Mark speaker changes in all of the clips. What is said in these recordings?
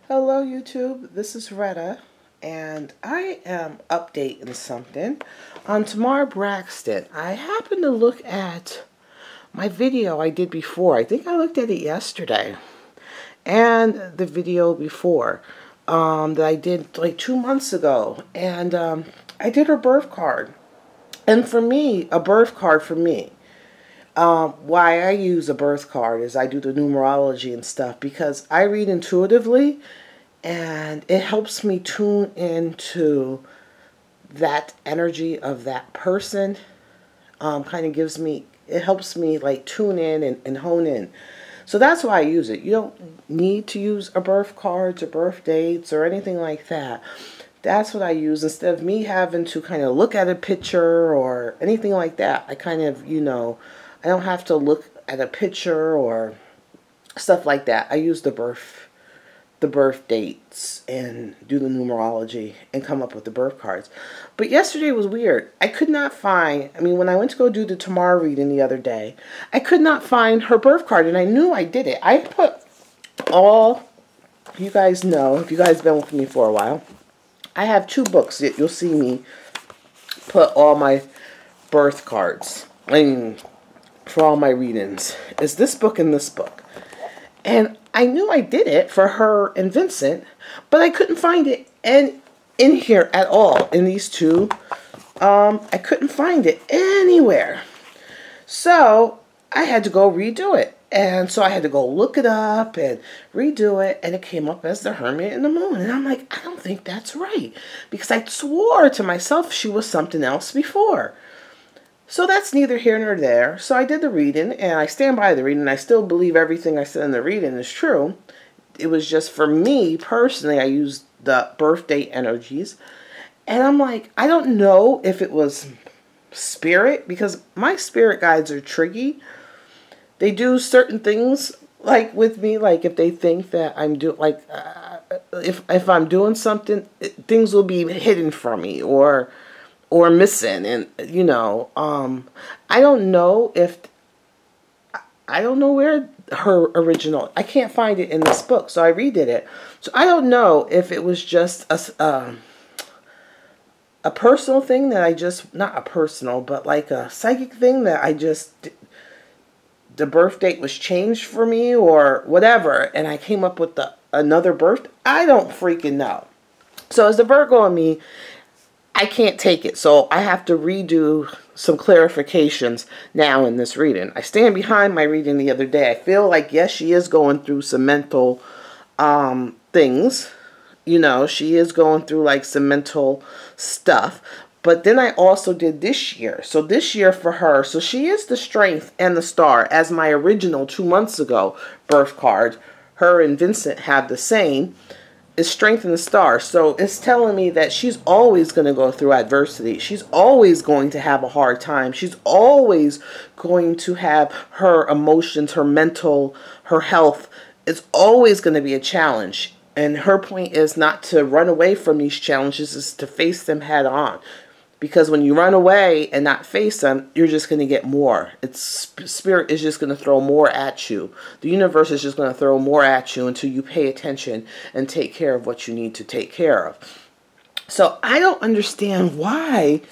Speaker 1: Hello YouTube, this is Retta, and I am updating something on Tamar Braxton. I happened to look at my video I did before. I think I looked at it yesterday, and the video before that I did like 2 months ago, and I did her birth card. And for me, a birth card for me, why I use a birth card is I do the numerology and stuff because I read intuitively, and it helps me tune into that energy of that person. Kind of gives me, it helps me like tune in and hone in. So that's why I use it. You don't need to use a birth cards or birth dates or anything like that. That's what I use instead of me having to kind of look at a picture or anything like that. I kind of, I don't have to look at a picture or stuff like that. I use the birth dates and do the numerology and come up with the birth cards. But yesterday was weird. I could not find, when I went to go do the Tamar reading the other day, I could not find her birth card, and I knew I did it. I put all, you guys know, if you guys have been with me for a while, I have 2 books that you'll see me put all my birth cards, for all my readings. It's this book and this book. And I knew I did it for her and Vincent, but I couldn't find it in here at all. In these 2, I couldn't find it anywhere. So I had to go redo it. And so I had to go look it up and redo it, and it came up as the Hermit and the Moon. And I'm like, I don't think that's right, because I swore to myself she was something else before. So that's neither here nor there. So I did the reading, and I stand by the reading. I still believe everything I said in the reading is true. It was just for me, personally, I used the birth date energies. And I'm like, I don't know if it was spirit, because my spirit guides are tricky. They do certain things, like with me, like if they think that I'm doing, like, if I'm doing something, things will be hidden from me, or missing. And I don't know if I don't know where her original, I can't find it in this book, so I redid it. So I don't know if it was just a personal thing that I just, not a personal, but like a psychic thing that I just, the birth date was changed for me or whatever, and I came up with another birth. I don't freaking know. So as the Virgo in me, I can't take it. So I have to redo some clarifications now in this reading. I stand behind my reading the other day. I feel like, yes, she is going through some mental things. She is going through like some mental stuff. But then I also did this year. So this year for her, so she is the Strength and the Star, as my original 2 months ago birth card. Her and Vincent have the same. Is Strength and the Star. So it's telling me that she's always going to go through adversity. She's always going to have a hard time. She's always going to have her emotions, her mental, her health. It's always going to be a challenge. And her point is not to run away from these challenges, is to face them head on. Because when you run away and not face them, you're just going to get more. Spirit is just going to throw more at you. The universe is just going to throw more at you until you pay attention and take care of what you need to take care of. So I don't understand why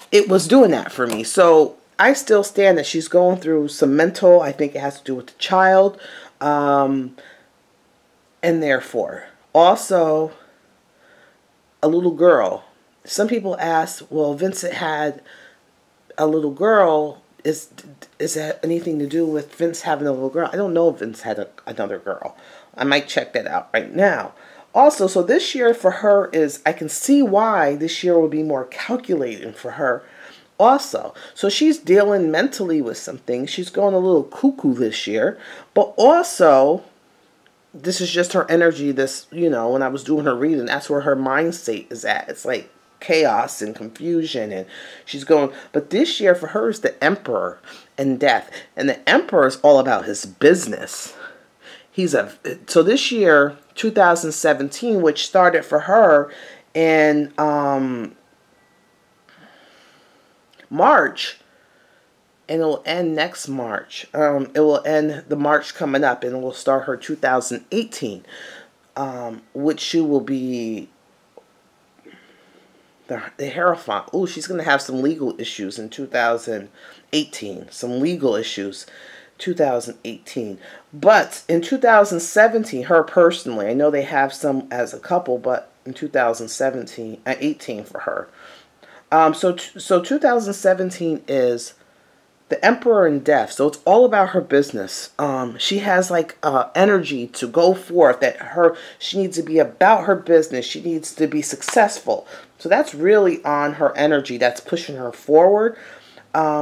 Speaker 1: it was doing that for me. So I still stand that she's going through some mental, I think it has to do with the child. And therefore, also a little girl. Some people ask, well, Vincent had a little girl. Is that anything to do with Vince having a little girl? I don't know if Vince had another girl. I might check that out right now. Also, so this year for her is, I can see why this year will be more calculating for her also. So she's dealing mentally with some things. She's going a little cuckoo this year. But also, this is just her energy. This, when I was doing her reading, that's where her mind state is at. It's like chaos and confusion, and she's going, but this year for her is the Emperor and death, and the Emperor is all about his business. So this year 2017, which started for her in March, and it will end next March. It will end the March coming up, and it will start her 2018. which you will be the Hierophant. Oh, she's going to have some legal issues in 2018. Some legal issues 2018. But in 2017, her personally, I know they have some as a couple, but in 2017, 18 for her. So 2017 is the Emperor in Death. So it's all about her business. She has like energy to go forth. She needs to be about her business. She needs to be successful. So that's really on her energy. That's pushing her forward.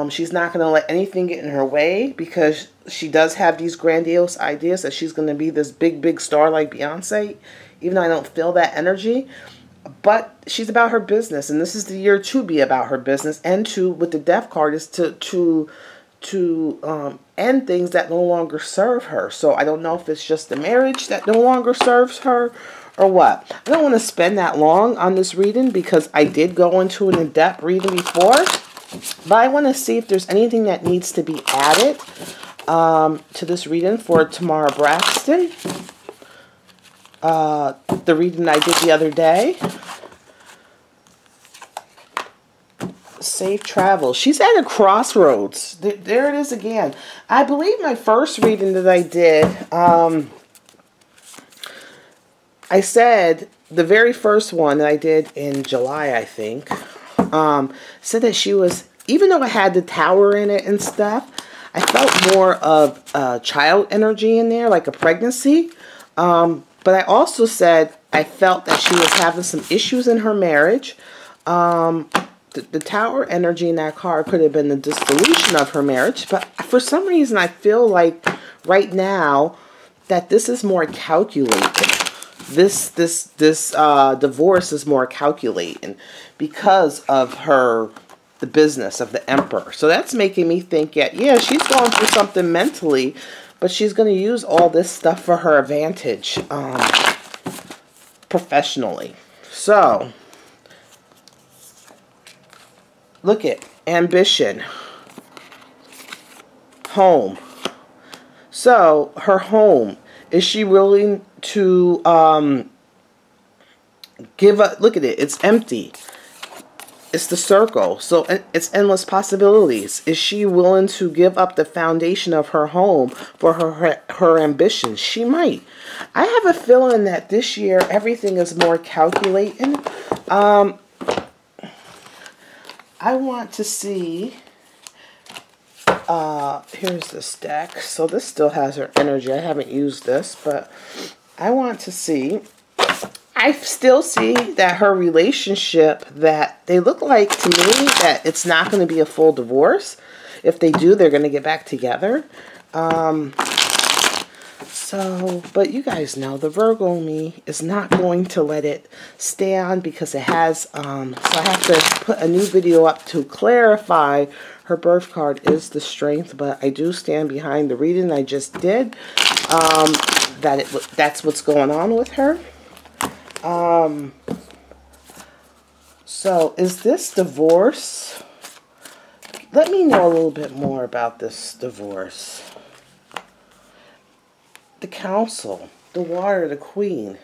Speaker 1: She's not going to let anything get in her way because she does have these grandiose ideas that she's going to be this big star like Beyonce. Even though I don't feel that energy. But she's about her business, and this is the year to be about her business, and with the Death card is to end things that no longer serve her. So I don't know if it's just the marriage that no longer serves her or what. I don't want to spend that long on this reading because I did go into an in-depth reading before, but I want to see if there's anything that needs to be added to this reading for Tamar Braxton. The reading I did the other day. Safe travel. She's at a crossroads. There it is again. I believe my first reading that I did, I said, the very first one that I did in July, I think, said that she was, even though it had the tower in it and stuff, I felt more of child energy in there, like a pregnancy. But I also said I felt that she was having some issues in her marriage. The tower energy in that card could have been the dissolution of her marriage. But for some reason, I feel like right now that this is more calculated. This divorce is more calculating because of the business of the Emperor. So that's making me think, yeah, she's going through something mentally. But she's going to use all this stuff for her advantage professionally. So, look at ambition. Home. So, her home. Is she willing to give up? Look at it. It's empty. It's the circle. So it's endless possibilities. Is she willing to give up the foundation of her home for her ambitions? She might. I have a feeling that this year everything is more calculating. I want to see. Here's this deck. So this still has her energy. I haven't used this, but I want to see. I still see that her relationship, that they look like to me that it's not going to be a full divorce. If they do, they're going to get back together. But you guys know the Virgo in me is not going to let it stay on because it has, so I have to put a new video up to clarify her birth card is the Strength, but I do stand behind the reading I just did, that's what's going on with her. So is this divorce? Let me know a little bit more about this divorce. The Council, the Water, the Queen.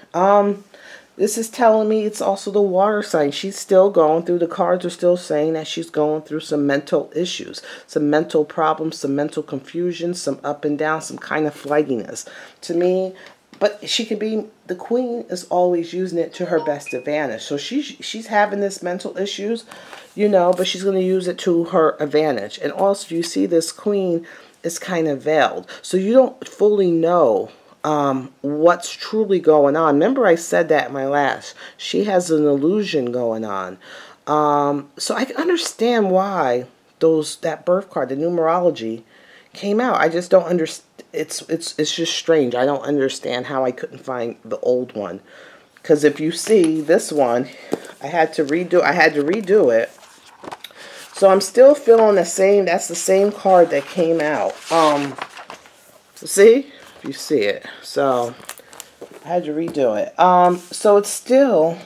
Speaker 1: This is telling me it's also the water sign. She's still going through, the cards are still saying that she's going through some mental issues, some mental problems, some mental confusion, some up and down, some kind of flightiness. To me, but she could be, the Queen is always using it to her best advantage. So she's having this mental issues, you know, but she's going to use it to her advantage. And also you see this Queen is kind of veiled. So you don't fully know what's truly going on. Remember I said that in my last. She has an illusion going on. So I can understand why that birth card, the numerology, came out. I just don't understand. It's just strange. I don't understand how I couldn't find the old one. Because if you see this one, I had to redo it. So I'm still feeling the same. That's the same card that came out. See? If you see it. So I had to redo it. So it's still,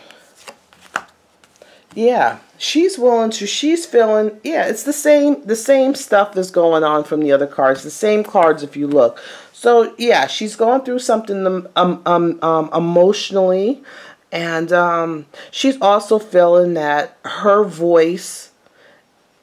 Speaker 1: yeah, she's willing to, she's feeling, yeah, it's the same stuff that's going on from the other cards. The same cards if you look. So yeah, she's going through something emotionally, and she's also feeling that her voice,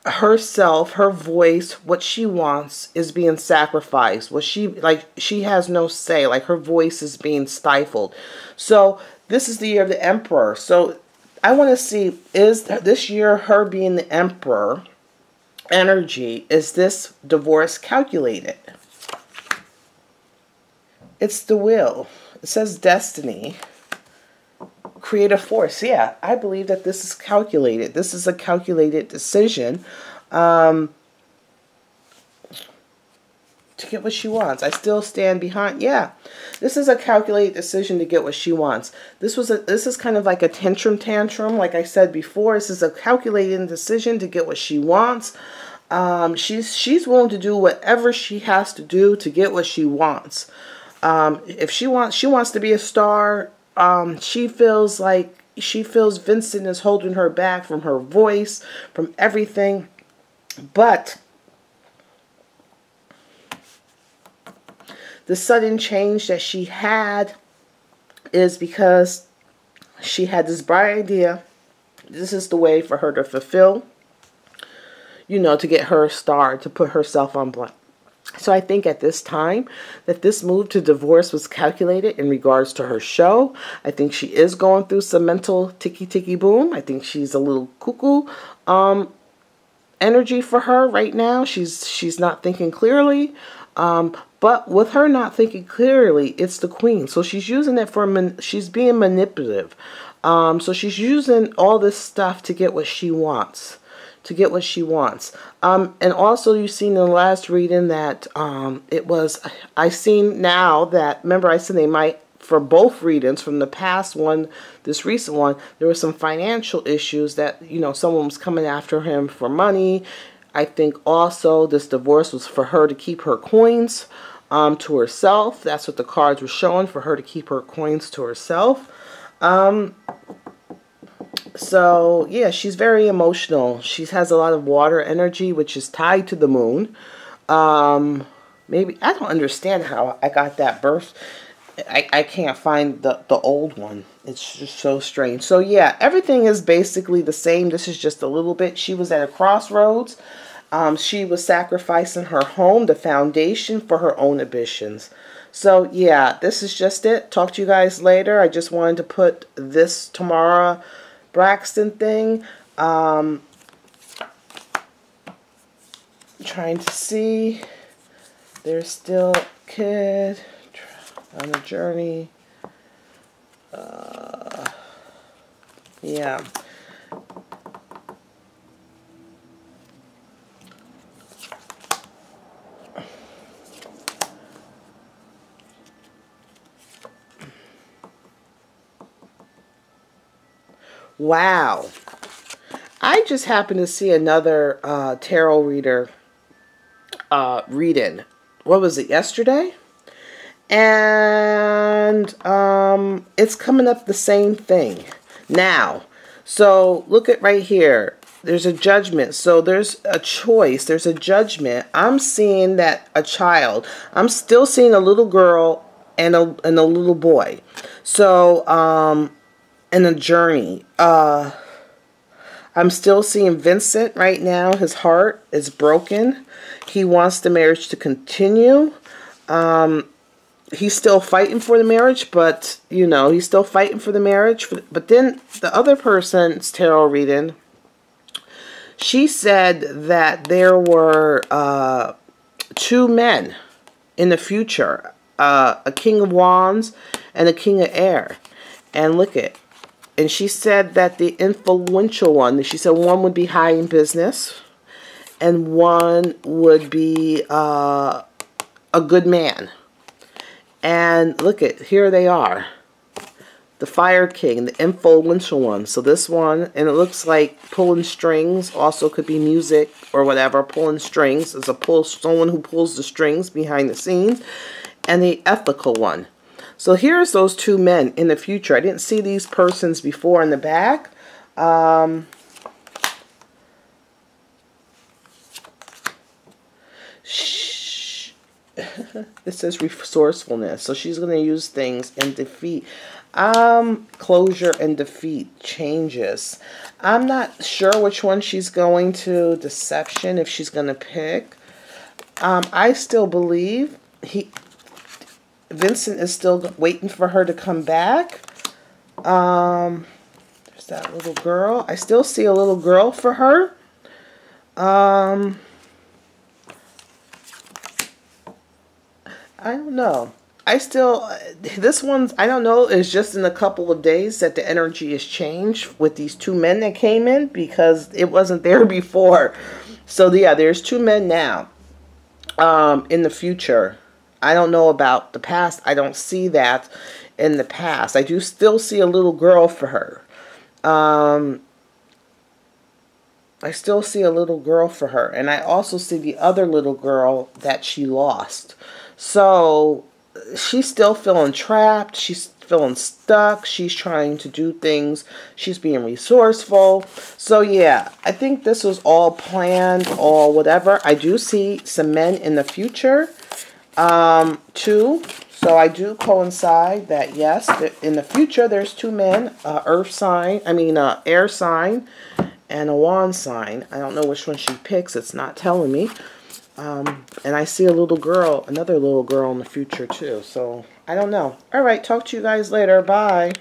Speaker 1: herself, her voice, what she wants is being sacrificed. What she, like, she has no say. Like, her voice is being stifled. So this is the year of the Emperor. So I want to see, is this year her being the Emperor energy, is this divorce calculated? It's the will. It says destiny. Creative force. Yeah, I believe that this is calculated. This is a calculated decision to get what she wants. I still stand behind. Yeah, this is a calculated decision to get what she wants. This is kind of like a tantrum. Like I said before, this is a calculated decision to get what she wants. She's willing to do whatever she has to do to get what she wants. If she wants to be a star. She feels Vincent is holding her back from her voice, from everything. But the sudden change that she had is because she had this bright idea. This is the way for her to fulfill, to get her a star, to put herself on blast. So I think at this time that this move to divorce was calculated in regards to her show. I think she is going through some mental ticky boom. I think she's a little cuckoo energy for her right now. She's not thinking clearly. But with her not thinking clearly, it's the queen. So she's using it she's being manipulative. So she's using all this stuff to get what she wants. And also you've seen in the last reading that I seen now that, remember I said they might, for both readings, from the past one, this recent one, there were some financial issues that, someone was coming after him for money. I think also this divorce was for her to keep her coins to herself. That's what the cards were showing, for her to keep her coins to herself. So, yeah, she's very emotional. She has a lot of water energy, which is tied to the moon. Maybe, I don't understand how I got that birth. I can't find the old one. It's just so strange. So, yeah, everything is basically the same. This is just a little bit. She was at a crossroads. She was sacrificing her home, the foundation, for her own ambitions. So, yeah, this is just it. Talk to you guys later. I just wanted to put this Tamar Braxton thing. Trying to see. There's still a kid on a journey. Yeah. Wow. I just happened to see another tarot reader reading. What was it, yesterday? And it's coming up the same thing now. So look at right here. There's a judgment. So there's a choice. There's a judgment. I'm seeing that a child. I'm still seeing a little girl and a little boy. So in a journey. I'm still seeing Vincent right now. His heart is broken. He wants the marriage to continue. He's still fighting for the marriage, but, he's still fighting for the marriage. But then the other person's tarot reading, she said that there were two men in the future, a king of wands and a king of air. And look at, and she said that the influential one, she said one would be high in business and one would be a good man. And look at, here they are. The Fire King, the influential one. So this one, and it looks like pulling strings, also could be music or whatever. Pulling strings is someone who pulls the strings behind the scenes. And the ethical one. So here's those two men in the future. I didn't see these persons before in the back. It says resourcefulness. So she's going to use things and defeat. Closure and defeat, changes. I'm not sure which one she's going to. Deception, if she's going to pick. I still believe Vincent is still waiting for her to come back. There's that little girl. I still see a little girl for her. I don't know. This one's, I don't know, it's just in a couple of days that the energy has changed with these two men that came in, because it wasn't there before. So yeah, there's two men now in the future. I don't know about the past. I don't see that in the past. I do still see a little girl for her. I still see a little girl for her. And I also see the other little girl that she lost. So she's still feeling trapped. She's feeling stuck. She's trying to do things. She's being resourceful. So yeah, I think this was all planned, all whatever. I do see some men in the future too. So I do coincide that, yes, in the future there's two men, earth sign, air sign, and a wand sign. I don't know which one she picks. It's not telling me. And I see a little girl, another little girl in the future too. So I don't know. All right, talk to you guys later. Bye.